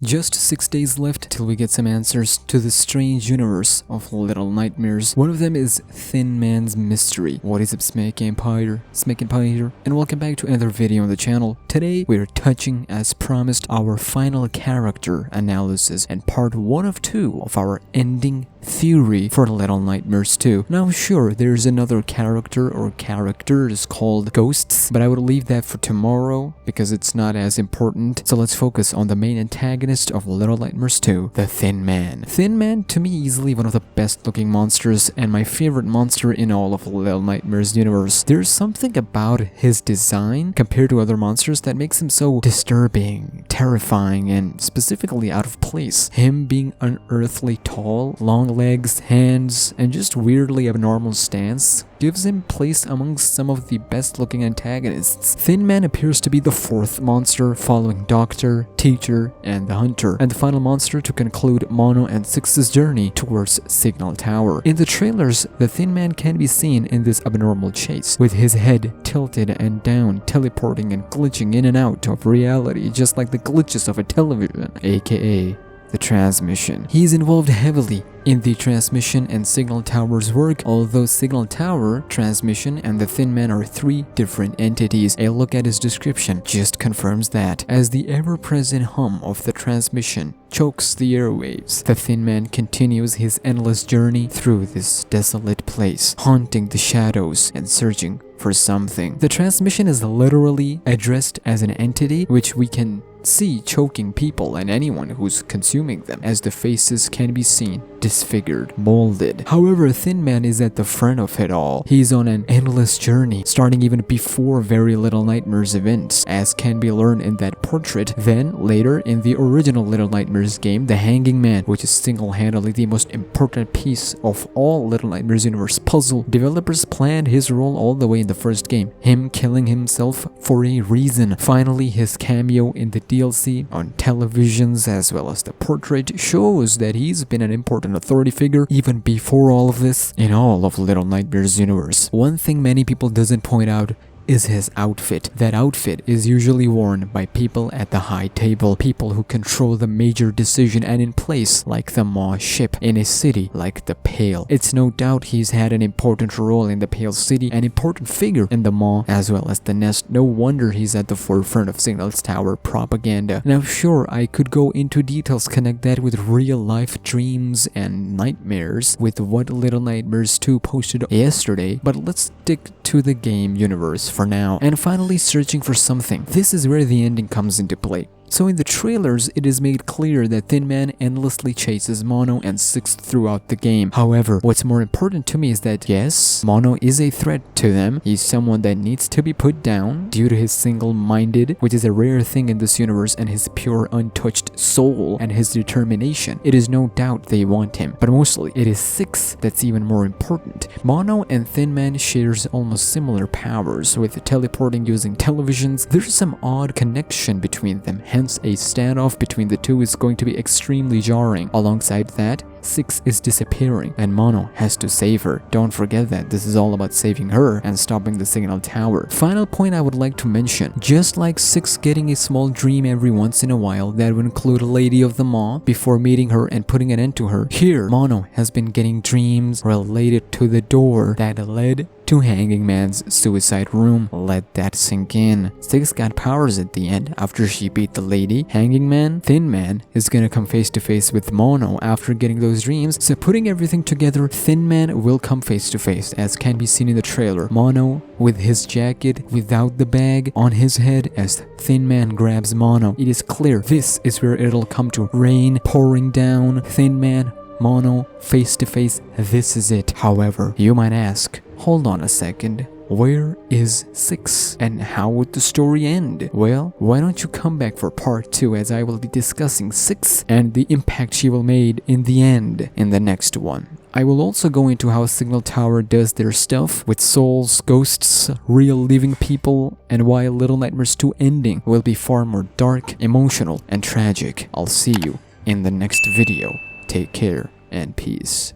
Just 6 days left till we get some answers to the strange universe of Little Nightmares. One of them is Thin Man's Mystery. What is up, SmackNPie here, and welcome back to another video on the channel. Today we're touching, as promised, our final character analysis and part 1 of 2 of our ending theory for Little Nightmares 2. Now sure, there's another character or characters called ghosts, but I would leave that for tomorrow because it's not as important. So let's focus on the main antagonist of Little Nightmares 2, the Thin Man. Thin Man, to me, easily one of the best looking monsters and my favorite monster in all of Little Nightmares universe. There's something about his design compared to other monsters that makes him so disturbing, terrifying, and specifically out of place. Him being unearthly tall, long legs, hands, and just weirdly abnormal stance gives him place amongst some of the best looking antagonists. Thin Man appears to be the 4th monster following Doctor, Teacher, and the Hunter, and the final monster to conclude Mono and Six's journey towards Signal Tower. In the trailers, the Thin Man can be seen in this abnormal chase, with his head tilted and down, teleporting and glitching in and out of reality just like the glitches of a television, aka the transmission. He's involved heavily in the transmission and Signal Tower's work, although Signal Tower, transmission, and the Thin Man are 3 different entities. A look at his description just confirms that. As the ever-present hum of the transmission chokes the airwaves, the Thin Man continues his endless journey through this desolate place, haunting the shadows and searching for something. The transmission is literally addressed as an entity, which we can see choking people and anyone who's consuming them, as the faces can be seen disfigured, molded. However, Thin Man is at the front of it all. He's on an endless journey, starting even before Very Little Nightmares events, as can be learned in that portrait. Then, later in the original Little Nightmares game, the Hanging Man, which is single-handedly the most important piece of all Little Nightmares universe puzzle. Developers planned his role all the way in the first game, him killing himself for a reason. Finally, his cameo in the DLC, on televisions, as well as the portrait, shows that he's been an important authority figure even before all of this in all of Little Nightmares universe. One thing many people doesn't point out is his outfit. That outfit is usually worn by people at the high table, people who control the major decision and in place like the Maw ship, in a city like the Pale. It's no doubt he's had an important role in the Pale City, an important figure in the Maw as well as the Nest. No wonder he's at the forefront of Signal's Tower propaganda. Now sure, I could go into details, connect that with real life dreams and nightmares with what Little Nightmares 2 posted yesterday, but let's stick to the game universe for now. And finally, searching for something. This is where the ending comes into play. So in the trailers, it is made clear that Thin Man endlessly chases Mono and Six throughout the game. However, what's more important to me is that yes, Mono is a threat to them. He's someone that needs to be put down due to his single-minded, which is a rare thing in this universe, and his pure untouched soul and his determination. It is no doubt they want him, but mostly it is Six that's even more important. Mono and Thin Man shares almost similar powers, with teleporting using televisions. There's some odd connection between them. Hence, a standoff between the two is going to be extremely jarring. Alongside that, Six is disappearing and Mono has to save her. Don't forget that this is all about saving her and stopping the Signal Tower. Final point I would like to mention, just like Six getting a small dream every once in a while that would include a Lady of the Maw before meeting her and putting an end to her, here Mono has been getting dreams related to the door that led to Hanging Man's suicide room. Let that sink in. Six got powers at the end after she beat the lady. Hanging Man, Thin Man, is gonna come face to face with Mono after getting those dreams. So putting everything together, Thin Man will come face to face, as can be seen in the trailer. Mono with his jacket without the bag on his head as Thin Man grabs Mono. It is clear this is where it'll come to. Rain pouring down, Thin Man, Mono, face to face, this is it. However, you might ask, hold on a second, where is Six and how would the story end? Well, why don't you come back for part 2, as I will be discussing Six and the impact she will make in the end in the next one. I will also go into how Signal Tower does their stuff with souls, ghosts, real living people, and why Little Nightmares 2 ending will be far more dark, emotional, and tragic. I'll see you in the next video. Take care and peace.